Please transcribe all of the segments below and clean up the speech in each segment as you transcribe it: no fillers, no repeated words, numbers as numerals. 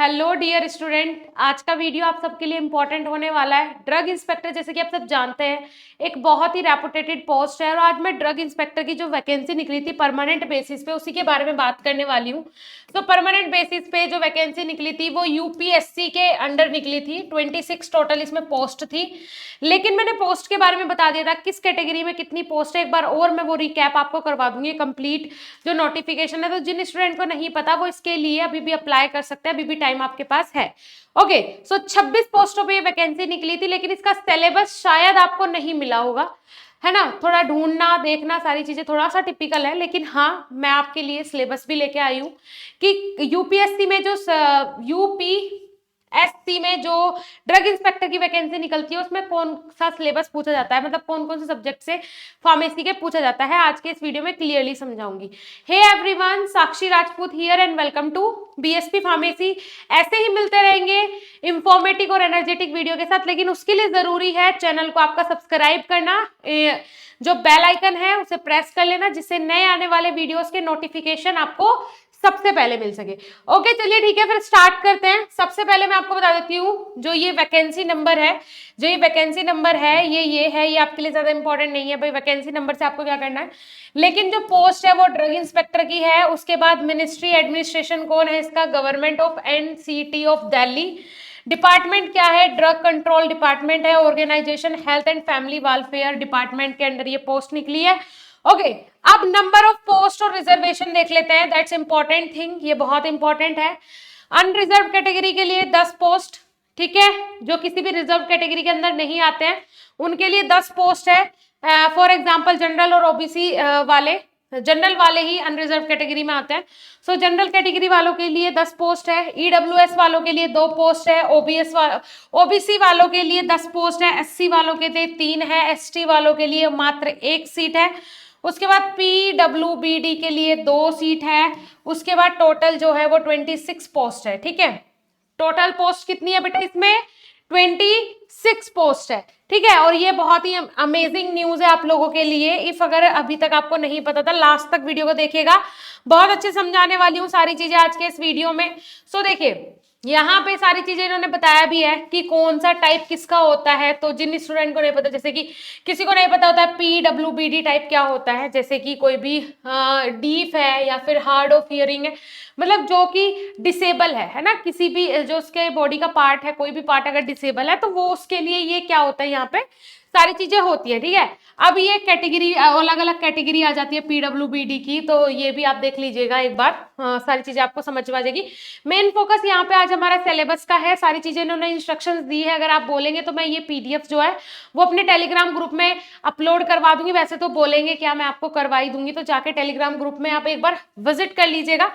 Hello dear student, आज का video आप सबके लिए इम्पोर्टेंट होने वाला है। ड्रग इंस्पेक्टर जैसे कि आप सब जानते हैं एक बहुत ही रेपुटेटेड पोस्ट है और आज मैं ड्रग इंस्पेक्टर की जो वैकेंसी निकली थी परमानेंट बेसिस पे उसी के बारे में बात करने वाली हूँ। तो परमानेंट बेसिस पे जो वैकेंसी निकली थी वो यूपीएससी के अंडर निकली थी। 26 टोटल इसमें पोस्ट थी, लेकिन मैंने पोस्ट के बारे में बता दिया था किस कैटेगरी में कितनी पोस्ट है। एक बार और मैं वो रिकैप आपको करवा दूंगी कंप्लीट जो नोटिफिकेशन है। तो जिन स्टूडेंट को नहीं पता वो इसके लिए अभी भी अप्लाई कर सकते हैं, अभी भी टाइम आपके पास है। ओके, सो 26 पोस्टों पे ये वैकेंसी निकली थी, लेकिन इसका सिलेबस शायद आपको नहीं मिला होगा, है ना। थोड़ा ढूंढना देखना सारी चीजें थोड़ा सा टिपिकल है, लेकिन हाँ मैं आपके लिए सिलेबस भी लेके आई हूँ कि यूपीएससी में जो यूपीएससी में जो ड्रग इंस्पेक्टर की वैकेंसी निकलती है उसमें कौन सा सिलेबस पूछा जाता है, मतलब कौन कौन से सब्जेक्ट से फार्मेसी के पूछा जाता है, आज के इस वीडियो में क्लियरली समझाऊंगी। Hey everyone, Sakshi Rajput here and welcome to BSP pharmacy. ऐसे ही मिलते रहेंगे इंफॉर्मेटिव और एनर्जेटिक वीडियो के साथ, लेकिन उसके लिए जरूरी है चैनल को आपका सब्सक्राइब करना, जो बेल आइकन है उसे प्रेस कर लेना जिससे नए आने वाले वीडियोस के नोटिफिकेशन आपको सबसे पहले मिल सके। ओके चलिए ठीक है, फिर स्टार्ट करते हैं। सबसे पहले मैं आपको बता देती हूँ जो ये वैकेंसी नंबर है, ये है, ये आपके लिए ज्यादा इंपॉर्टेंट नहीं है भाई। वैकेंसी नंबर से आपको क्या करना है, लेकिन जो पोस्ट है वो ड्रग इंस्पेक्टर की है। उसके बाद मिनिस्ट्री एडमिनिस्ट्रेशन कौन है इसका, government of NCT of Delhi. Department क्या है, ड्रग कंट्रोल डिपार्टमेंट है। Organization health and family welfare department के अंदर ये पोस्ट निकली है। ओके, अब नंबर ऑफ पोस्ट और रिजर्वेशन देख लेते हैं, दैट्स इंपॉर्टेंट थिंग, ये बहुत इंपॉर्टेंट है। अनरिजर्व कैटेगरी के लिए 10 पोस्ट, ठीक है, जो किसी भी रिजर्व कैटेगरी के अंदर नहीं आते हैं उनके लिए 10 पोस्ट है। फॉर एग्जांपल जनरल और ओबीसी वाले, जनरल वाले ही अनरिजर्व कैटेगरी में आते हैं। सो जनरल कैटेगरी वालों के लिए 10 पोस्ट है, ईडब्ल्यूएस वालों के लिए 2 पोस्ट है, ओबीसी वालों के लिए 10 पोस्ट है, एससी वालों के लिए 3 है, एसटी वालों के लिए मात्र 1 सीट है। उसके बाद पीडब्ल्यूबीडी के लिए 2 सीट है। उसके बाद टोटल जो है वो 26 पोस्ट है, ठीक है। टोटल पोस्ट कितनी है बेटा इसमें, 26 पोस्ट है, ठीक है। और ये बहुत ही अमेजिंग न्यूज है आप लोगों के लिए। इफ अगर अभी तक आपको नहीं पता था, लास्ट तक वीडियो को देखिएगा, बहुत अच्छे समझाने वाली हूँ सारी चीजें आज के इस वीडियो में। सो देखिए यहाँ पे सारी चीजें इन्होंने बताया भी है कि कौन सा टाइप किसका होता है। तो जिन स्टूडेंट को नहीं पता, जैसे कि किसी को नहीं पता होता है पीडब्ल्यूबीडी टाइप क्या होता है, जैसे कि कोई भी डीफ है या फिर हार्ड ऑफ हियरिंग है, मतलब जो कि डिसेबल है ना, किसी भी जो उसके बॉडी का पार्ट है, कोई भी पार्ट अगर डिसेबल है तो वो उसके लिए ये क्या होता है, यहाँ पे सारी चीजें होती है, ठीक है। अब ये कैटेगरी अलग अलग कैटेगरी आ जाती है पीडब्ल्यूबीडी की, तो ये भी आप देख लीजिएगा एक बार, सारी चीजें आपको समझ में आ जाएगी। मेन फोकस यहाँ पे आज हमारा सिलेबस का है, सारी चीजें इन्होंने इंस्ट्रक्शंस दी है। अगर आप बोलेंगे तो मैं ये पीडीएफ जो है वो अपने टेलीग्राम ग्रुप में अपलोड करवा दूंगी। वैसे तो बोलेंगे क्या, मैं आपको करवाई दूंगी, तो जाके टेलीग्राम ग्रुप में आप एक बार विजिट कर लीजिएगा।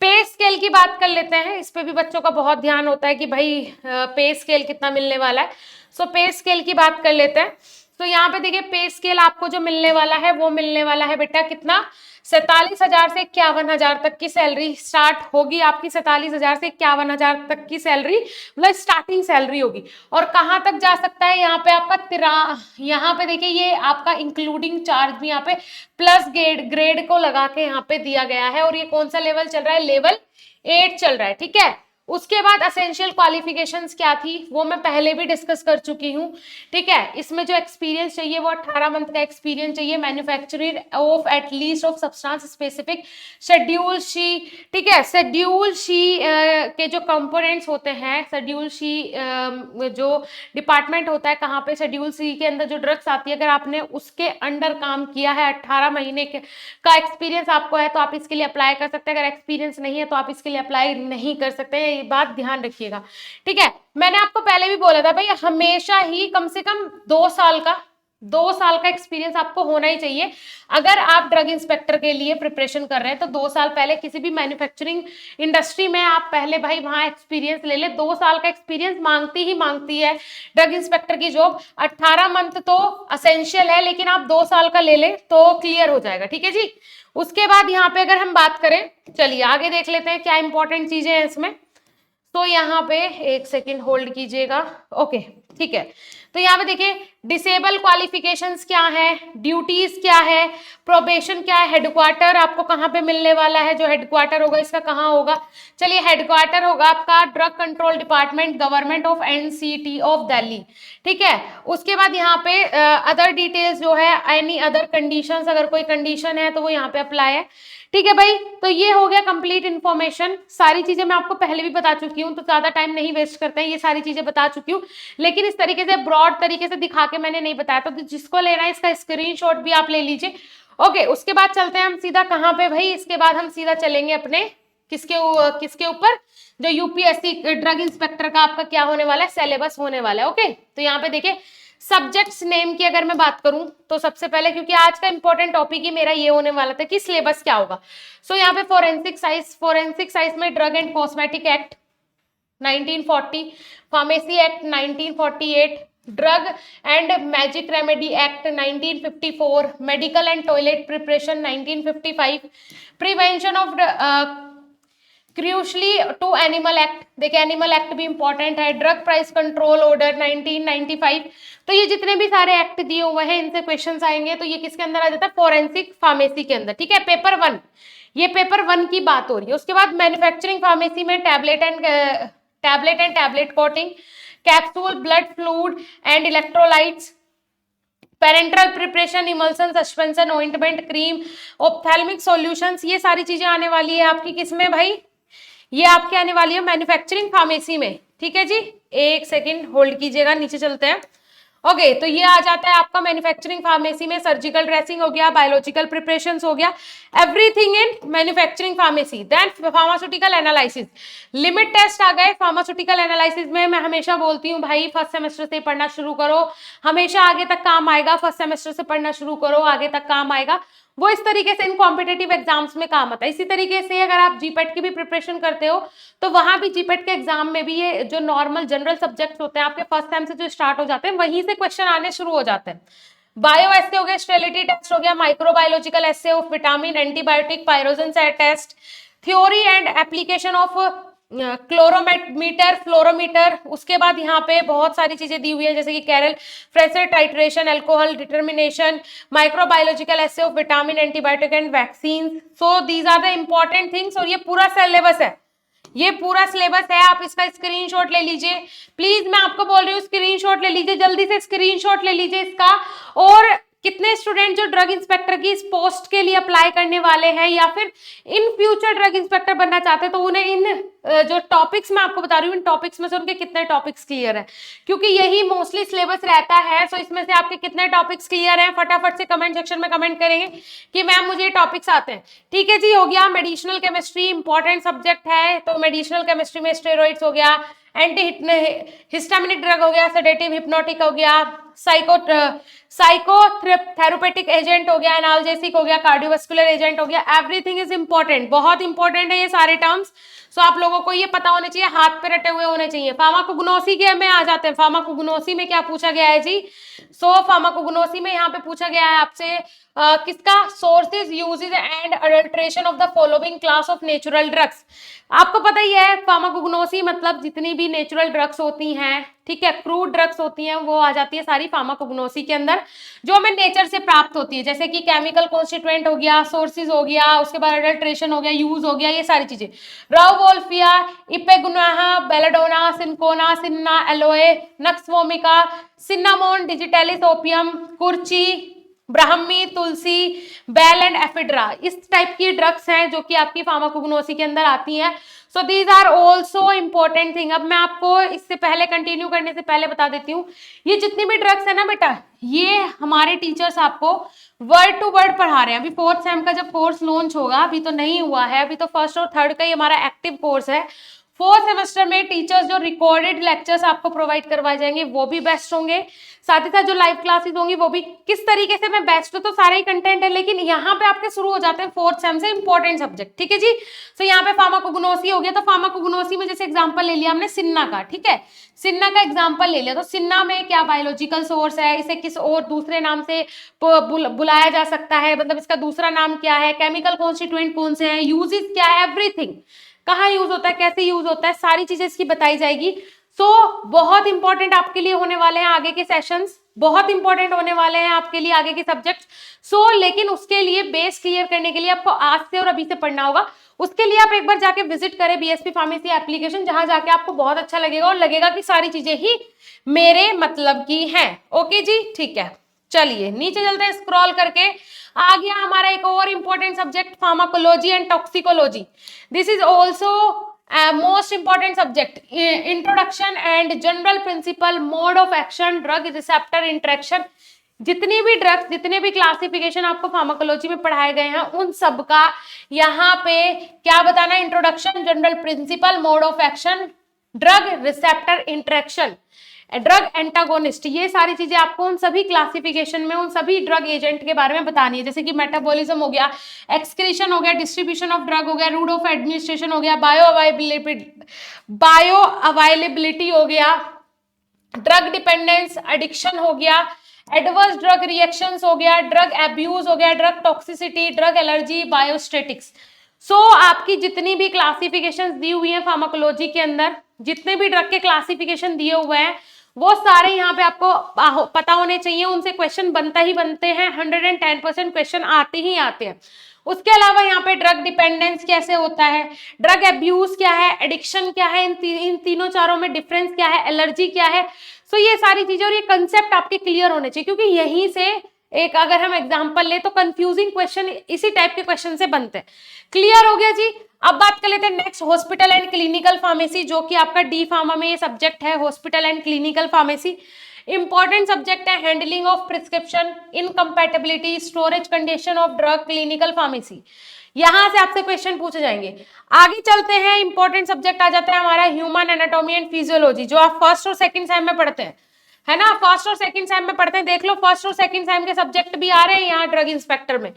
पे स्केल की बात कर लेते हैं, इस पे भी बच्चों का बहुत ध्यान होता है कि भाई पे स्केल कितना मिलने वाला है। सो पे स्केल की बात कर लेते हैं। तो यहाँ पे देखिए पे स्केल आपको जो मिलने वाला है वो मिलने वाला है बेटा कितना, 47,000 से 51,000 तक की सैलरी स्टार्ट होगी आपकी। 47,000 से 51,000 तक की सैलरी मतलब स्टार्टिंग सैलरी होगी। और कहाँ तक जा सकता है यहाँ पे आपका यहाँ पे देखिए ये आपका इंक्लूडिंग चार्ज भी यहाँ पे प्लस ग्रेड को लगा के यहाँ पे दिया गया है। और ये कौन सा लेवल चल रहा है, लेवल 8 चल रहा है, ठीक है। उसके बाद असेंशियल क्वालिफिकेशंस क्या थी वो मैं पहले भी डिस्कस कर चुकी हूँ, ठीक है। इसमें जो एक्सपीरियंस चाहिए वो 18 मंथ का एक्सपीरियंस चाहिए, manufacturing of at least of substance specific schedule C, ठीक है। शेड्यूल सी के जो कंपोनेंट्स होते हैं, शेड्यूल सी जो डिपार्टमेंट होता है कहाँ पे, शेड्यूल सी के अंदर जो ड्रग्स आती है, अगर आपने उसके अंडर काम किया है, 18 महीने का एक्सपीरियंस आपको है तो आप इसके लिए अप्लाई कर सकते हैं। अगर एक्सपीरियंस नहीं है तो आप इसके लिए अप्लाई नहीं कर सकते हैं, ये बात ध्यान रखिएगा, ठीक है। मैंने आपको पहले भी बोला था भाई हमेशा ही कम से कम 2 साल का एक्सपीरियंस आपको होना ही चाहिए। अगर आप ड्रग इंस्पेक्टर के लिए प्रिपरेशन कर रहे हैं तो 2 साल पहले किसी भी मैन्युफैक्चरिंग इंडस्ट्री में आप पहले भाई वहां एक्सपीरियंस ले ले। 2 साल का एक्सपीरियंस मांगती है ड्रग इंस्पेक्टर की जॉब। 18 मंथ तो असेंशियल है, लेकिन आप 2 साल का ले ले तो क्लियर हो जाएगा, ठीक है जी। उसके बाद यहाँ पे अगर हम बात करें, चलिए आगे देख लेते हैं क्या इंपॉर्टेंट चीजें हैं इसमें। तो यहाँ पे एक सेकंड होल्ड कीजिएगा, ओके ठीक है। तो यहाँ पे देखिए डिसेबल क्वालिफिकेशंस क्या है, ड्यूटीज क्या है, प्रोबेशन क्या है, हेडक्वार्टर आपको कहाँ पे मिलने वाला है, जो हेडक्वार्टर होगा इसका कहाँ होगा, चलिए हेडक्वार्टर होगा आपका drug control department government of NCT of Delhi, ठीक है। उसके बाद यहाँ पे अदर डिटेल्स जो है, एनी अदर कंडीशंस, अगर कोई कंडीशन है तो वो यहाँ पे अप्लाई है, ठीक है भाई। तो ये हो गया कंप्लीट इन्फॉर्मेशन, सारी चीजें मैं आपको पहले भी बता चुकी हूँ, तो ज्यादा टाइम नहीं वेस्ट करते हैं, ये सारी चीजें बता चुकी हूँ, लेकिन इस तरीके से ब्रॉड तरीके से दिखा के मैंने नहीं बताया, तो जिसको लेना है इसका स्क्रीनशॉट भी आप ले लीजिए। ओके, उसके बाद चलते हैं हम सीधा कहाँ पे भाई, इसके बाद हम सीधा चलेंगे अपने किसके ऊपर, जो यूपीएससी ड्रग इंस्पेक्टर का आपका क्या होने वाला है, सिलेबस होने वाला है। ओके, तो यहाँ पे देखिए सब्जेक्ट्स नेम की अगर मैं बात करूं तो सबसे पहले, क्योंकि आज का इंपॉर्टेंट टॉपिक ही मेरा ये होने वाला था कि सिलेबस क्या होगा, सो यहाँ पे फोरेंसिक साइंस में drug and cosmetic act 1940, pharmacy act 1948, drug and magic remedy act 1954, medical and toilet preparation 1955, prevention of cruelty to animal act, देखिए एनिमल एक्ट भी इंपॉर्टेंट है, ड्रग प्राइस कंट्रोल ऑर्डर 1995, तो ये जितने भी सारे एक्ट दिए हुए हैं इनसे क्वेश्चंस आएंगे, तो ये किसके अंदर आ जाता है, फोरेंसिक फार्मेसी के अंदर, ठीक है, पेपर 1, ये पेपर 1 की बात हो रही है। उसके बाद मैन्युफैक्चरिंग फार्मेसी में tablet and tablet coating, capsule, blood fluid and electrolytes, parental preparation, emulsion, suspension, ointment, cream, ophthalmic solutions, ये सारी चीजें आने वाली है आपकी किसमें भाई, ये आपके आने वाली है मैन्युफैक्चरिंग फार्मेसी में, ठीक है जी। एक सेकंड होल्ड कीजिएगा, नीचे चलते हैं। ओके, तो ये आ जाता है आपका मैन्युफैक्चरिंग फार्मेसी में, सर्जिकल ड्रेसिंग हो गया, बायोलॉजिकल प्रिपरेशंस हो गया, everything in manufacturing pharmacy. Then pharmaceutical analysis, limit test आ गए। फार्मास्यूटिकल एनालिसिस में मैं हमेशा बोलती हूँ भाई फर्स्ट सेमेस्टर से पढ़ना शुरू करो, हमेशा आगे तक काम आएगा, फर्स्ट सेमेस्टर से पढ़ना शुरू करो, आगे तक काम आएगा, वो इस तरीके से इन कॉम्पिटेटिव एग्जाम्स में काम आता है। इसी तरीके से अगर आप जीपेट की भी प्रिपरेशन करते हो तो वहां भी जीपेट के एग्जाम में भी ये जो नॉर्मल जनरल सब्जेक्ट्स होते हैं आपके फर्स्ट टाइम से जो स्टार्ट हो जाते हैं वहीं से क्वेश्चन आने शुरू हो जाते हैं। बायो एसे हो गया, स्टेरिलिटी टेस्ट हो गया, microbiological assay of vitamin, antibiotic, pyrogen test, theory and application of colorimeter, fluorometer. उसके बाद यहाँ पे बहुत सारी चीजें दी हुई है जैसे कि Karl Fischer titration, alcohol determination, microbiological assay of vitamin, antibiotic and vaccine. So these are the important things, और ये पूरा सिलेबस है, ये पूरा सिलेबस है, आप इसका स्क्रीनशॉट ले लीजिए प्लीज, मैं आपको बोल रही हूँ स्क्रीनशॉट ले लीजिए, जल्दी से स्क्रीनशॉट ले लीजिए इसका। और कितने स्टूडेंट जो ड्रग इंस्पेक्टर की इस पोस्ट के लिए अप्लाई करने वाले हैं या फिर इन फ्यूचर ड्रग इंस्पेक्टर बनना चाहते हैं, तो उन्हें इन जो टॉपिक्स मैं आपको बता रही हूँ इन टॉपिक्स में से उनके कितने टॉपिक्स क्लियर है, क्योंकि यही मोस्टली सिलेबस रहता है। सो इसमें से आपके कितने टॉपिक्स क्लियर हैं फटाफट से कमेंट सेक्शन में कमेंट करेंगे कि मैम मुझे ये टॉपिक्स आते हैं, ठीक है जी। हो गया मेडिसिनल केमिस्ट्री, इंपॉर्टेंट सब्जेक्ट है, तो मेडिसिनल केमिस्ट्री में स्टेरॉइड्स हो गया, एंटी हिस्टामिनिक ड्रग हो गया, सेडेटिव हिप्नोटिक हो गया, साइकोथेरेपेटिक एजेंट हो गया, एनाल्जेसिक हो गया, कार्डियोवास्कुलर एजेंट हो गया, एवरीथिंग इज इंपॉर्टेंट, बहुत इंपॉर्टेंट है ये सारे टर्म्स। सो आप लोगों को ये पता होने चाहिए, हाथ पे रटे हुए होने चाहिए। फार्माकोग्नोसी के में आ जाते हैं, फार्माकोग्नोसी में क्या पूछा गया है जी, सो फार्माकोग्नोसी में यहाँ पे पूछा गया है आपसे किसका, sources, usages and adulteration of the following class of natural drugs. आपको पता ही है फार्माकोग्नोसी मतलब जितनी भी नेचुरल ड्रग्स होती हैं, ठीक है, क्रूड ड्रग्स होती हैं, वो आ जाती है सारी फार्माकोग्नोसी के अंदर, जो हमें नेचर से प्राप्त होती है, जैसे कि केमिकल कॉन्स्टिट्यूएंट हो गया, सोर्सेज हो गया, उसके बाद अडल्ट्रेशन हो गया, यूज हो गया, ये सारी चीजें। Rauwolfia, ipecacuanha, belladonna, cinchona, senna, aloe, nux vomica, cinnamon, digitalis, opium, kurchi, brahmi, tulsi, bael and ephedra, इस टाइप की ड्रग्स हैं जो कि आपकी फार्माकोग्नोसी के अंदर आती हैं। So these are also important thing. अब मैं आपको इससे पहले कंटिन्यू करने से पहले बता देती हूँ, ये जितनी भी ड्रग्स है ना बेटा, ये हमारे टीचर्स आपको वर्ड टू वर्ड पढ़ा रहे हैं। अभी फोर्थ सेम का जब कोर्स लॉन्च होगा, अभी तो नहीं हुआ है, अभी तो फर्स्ट और थर्ड का ही हमारा एक्टिव कोर्स है। फोर्थ सेमेस्टर में टीचर्स जो रिकॉर्डेड लेक्चर्स आपको प्रोवाइड करवाए जाएंगे वो भी बेस्ट होंगे, साथ ही साथ जो लाइव क्लासेस होंगी वो भी। किस तरीके से मैं बेस्ट तो सारे ही कंटेंट है, लेकिन यहाँ पे आपके शुरू हो जाते हैं फोर्थ सेम से इंपॉर्टेंट सब्जेक्ट, ठीक है जी। तो यहाँ पे फार्माकोग्नोसी हो गया, तो फार्माकोग्नोसी में जैसे एग्जांपल ले लिया हमने सिन्ना का, ठीक है, सिन्ना का एग्जांपल ले लिया, तो सिन्ना में क्या बायोलॉजिकल सोर्स है, इसे किस और दूसरे नाम से बुलाया जा सकता है, मतलब इसका दूसरा नाम क्या है, केमिकल कॉन्स्टिट्यूएंट कौन से हैं, यूजेस क्या है, एवरीथिंग, कहाँ यूज होता है, कैसे यूज होता है, सारी चीजें इसकी बताई जाएगी। बहुत इंपॉर्टेंट आपके लिए होने वाले हैं आगे के सेशंस, बहुत इंपॉर्टेंट होने वाले हैं आपके लिए आगे के सब्जेक्ट। लेकिन उसके लिए बेस क्लियर करने के लिए आपको आज से और अभी से पढ़ना होगा। उसके लिए आप एक बार जाके विजिट करें बीएसपी फार्मेसी एप्लीकेशन, जहां जाके आपको बहुत अच्छा लगेगा और लगेगा कि सारी चीजें ही मेरे मतलब की हैं। ओके जी, ठीक है, चलिए नीचे चलते हैं स्क्रॉल करके। आ गया हमारा एक और important subject, pharmacology and toxicology. This is also most important subject, introduction and general principle, mode of action, drug receptor interaction. जितनी भी ड्रग्स, जितने भी क्लासिफिकेशन आपको फार्माकोलॉजी में पढ़ाए गए हैं, उन सब का यहाँ पे क्या बताना, introduction, general principle, mode of action, drug receptor interaction, drug antagonist, ये सारी चीजें आपको उन सभी क्लासिफिकेशन में उन सभी ड्रग एजेंट के बारे में बतानी है। जैसे कि मेटाबॉलिज्म हो गया, एक्सक्रीशन हो गया, डिस्ट्रीब्यूशन ऑफ ड्रग हो गया, रूट ऑफ एडमिनिस्ट्रेशन हो गया, बायो अवेलेबिलिटी हो गया, ड्रग डिपेंडेंस, एडिक्शन हो गया, एडवर्स ड्रग रिएक्शंस हो गया, ड्रग एब्यूज हो गया, ड्रग टॉक्सिसिटी, ड्रग एलर्जी, बायोस्टेटिक्स। आपकी जितनी भी क्लासिफिकेशंस दी हुई हैं फार्माकोलॉजी के अंदर, जितने भी ड्रग के क्लासिफिकेशन दिए हुए हैं, वो सारे यहाँ पे आपको पता होने चाहिए। उनसे क्वेश्चन बनता ही बनते हैं, 110% क्वेश्चन आते ही आते हैं। उसके अलावा यहाँ पे ड्रग डिपेंडेंस कैसे होता है, ड्रग एब्यूज क्या है, एडिक्शन क्या है, इन तीनों चारों में डिफरेंस क्या है, एलर्जी क्या है। ये सारी चीजें और ये कंसेप्ट आपके क्लियर होने चाहिए, क्योंकि यहीं से एक अगर हम एग्जांपल ले तो कंफ्यूजिंग क्वेश्चन इसी टाइप के क्वेश्चन से बनते हैं। क्लियर हो गया जी। अब बात कर लेते हैं next, hospital and clinical pharmacy, जो कि आपका डी फार्मा में ये सब्जेक्ट है, hospital and clinical pharmacy. Important subject है, handling of prescription, incompatibility, storage condition of drug, clinical pharmacy. यहां से आपसे क्वेश्चन पूछे जाएंगे। आगे चलते हैं, इंपॉर्टेंट सब्जेक्ट आ जाता है हमारा ह्यूमन एनाटॉमी एंड फिजियोलॉजी, जो आप फर्स्ट और सेकंड सेम में पढ़ते हैं, है ना, फर्स्ट और सेकंड सेम में पढ़ते हैं। देख लो फर्स्ट और सेकंड सेम के सब्जेक्ट भी आ रहे हैं यहाँ ड्रग इंस्पेक्टर में।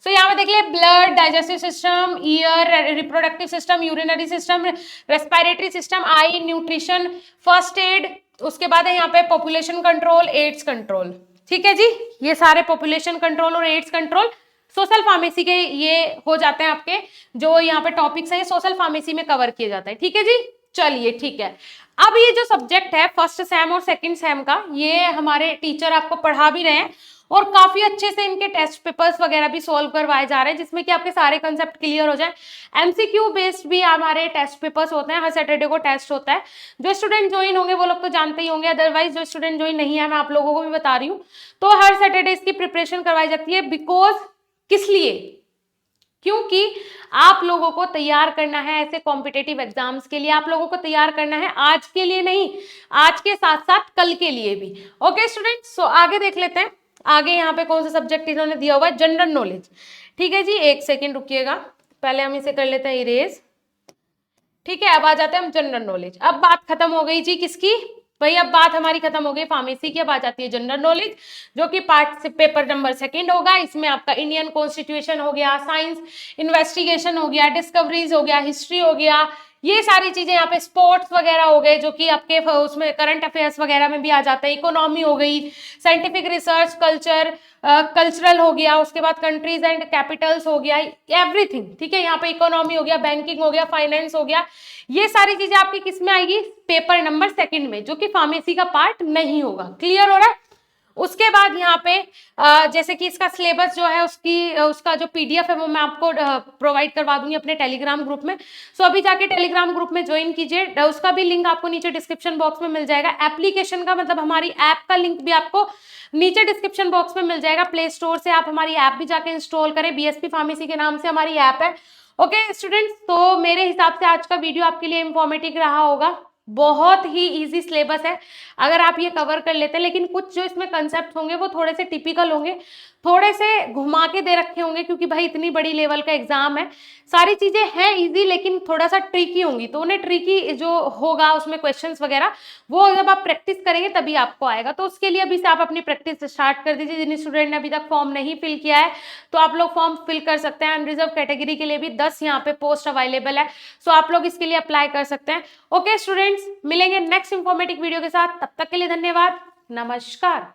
यहाँ पे देख लिया, blood, digestive system, ear, reproductive system, urinary system, respiratory system, eye, nutrition, first aid, उसके बाद है यहाँ पे पॉपुलेशन कंट्रोल, एड्स कंट्रोल। ठीक है जी, ये सारे पॉपुलेशन कंट्रोल और एड्स कंट्रोल सोशल फार्मेसी के ये हो जाते हैं आपके, जो यहाँ पे टॉपिक्स है, सोशल फार्मेसी में कवर किए जाते हैं। ठीक है जी, चलिए ठीक है। अब ये जो सब्जेक्ट है फर्स्ट सेम और सेकंड सेम का, ये हमारे टीचर आपको पढ़ा भी रहे हैं और काफी अच्छे से इनके टेस्ट पेपर्स वगैरह भी सॉल्व करवाए जा रहे हैं, जिसमें कि आपके सारे कंसेप्ट क्लियर हो जाए। एमसीक्यू बेस्ड भी हमारे टेस्ट पेपर्स होते हैं, हर सैटरडे को टेस्ट होता है। जो स्टूडेंट ज्वाइन होंगे वो लोग तो जानते ही होंगे, अदरवाइज जो स्टूडेंट ज्वाइन नहीं है, मैं आप लोगों को भी बता रही हूँ, तो हर सैटरडे इसकी प्रिपरेशन करवाई जाती है। बिकॉज किस लिए, क्योंकि आप लोगों को तैयार करना है ऐसे कॉम्पिटेटिव एग्जाम्स के लिए, आप लोगों को तैयार करना है आज के लिए नहीं, आज के साथ साथ कल के लिए भी। ओके स्टूडेंट्स, आगे देख लेते हैं। आगे यहाँ पे कौन सा सब्जेक्ट इन्होंने दिया हुआ है, जनरल नॉलेज। ठीक है जी, एक सेकेंड रुकिएगा, पहले हम इसे कर लेते हैं इरेज। ठीक है, अब आ जाते हैं हम जनरल नॉलेज। अब बात खत्म हो गई जी किसकी, भाई अब बात हमारी खत्म हो गई फार्मेसी की। अब आ जाती है जनरल नॉलेज, जो कि पार्ट पेपर नंबर 2 होगा। इसमें आपका इंडियन कॉन्स्टिट्यूशन हो गया, साइंस इन्वेस्टिगेशन हो गया, डिस्कवरीज हो गया, हिस्ट्री हो गया, ये सारी चीजें यहाँ पे, स्पोर्ट्स वगैरह हो गए, जो कि आपके उसमें करंट अफेयर्स वगैरह में भी आ जाता है, इकोनॉमी हो गई, साइंटिफिक रिसर्च, कल्चरल हो गया, उसके बाद कंट्रीज एंड कैपिटल्स हो गया, एवरीथिंग। ठीक है, यहाँ पे इकोनॉमी हो गया, बैंकिंग हो गया, फाइनेंस हो गया, ये सारी चीजें आपकी किस में आएगी, पेपर नंबर 2 में, जो कि फार्मेसी का पार्ट नहीं होगा। क्लियर हो रहा है। उसके बाद यहाँ पे जैसे कि इसका सिलेबस जो है उसका जो पीडीएफ है वो मैं आपको प्रोवाइड करवा दूंगी अपने टेलीग्राम ग्रुप में। अभी जाके टेलीग्राम ग्रुप में ज्वाइन कीजिए, उसका भी लिंक आपको नीचे डिस्क्रिप्शन बॉक्स में मिल जाएगा। एप्लीकेशन का मतलब हमारी ऐप का लिंक भी आपको नीचे डिस्क्रिप्शन बॉक्स में मिल जाएगा। प्ले स्टोर से आप हमारी ऐप भी जाके इंस्टॉल करें, बीएसपी फार्मेसी के नाम से हमारी ऐप है। ओके स्टूडेंट्स, तो मेरे हिसाब से आज का वीडियो आपके लिए इंफॉर्मेटिव रहा होगा। बहुत ही इजी सिलेबस है अगर आप ये कवर कर लेते हैं, लेकिन कुछ जो इसमें कंसेप्ट होंगे वो थोड़े से टिपिकल होंगे, थोड़े से घुमा के दे रखे होंगे, क्योंकि भाई इतनी बड़ी लेवल का एग्जाम है। सारी चीजें हैं इजी, लेकिन थोड़ा सा ट्रिकी होंगी, तो उन्हें ट्रिकी जो होगा उसमें क्वेश्चंस वगैरह, वो जब आप प्रैक्टिस करेंगे तभी आपको आएगा। तो उसके लिए अभी से आप अपनी प्रैक्टिस स्टार्ट कर दीजिए। जिन स्टूडेंट ने अभी तक फॉर्म नहीं फिल किया है तो आप लोग फॉर्म फिल कर सकते हैं। अनरिजर्व कैटेगरी के लिए भी 10 यहाँ पे पोस्ट अवेलेबल है, सो आप लोग इसके लिए अप्लाई कर सकते हैं। ओके स्टूडेंट्स, मिलेंगे नेक्स्ट इंफॉर्मेटिव वीडियो के साथ, तब तक के लिए धन्यवाद, नमस्कार।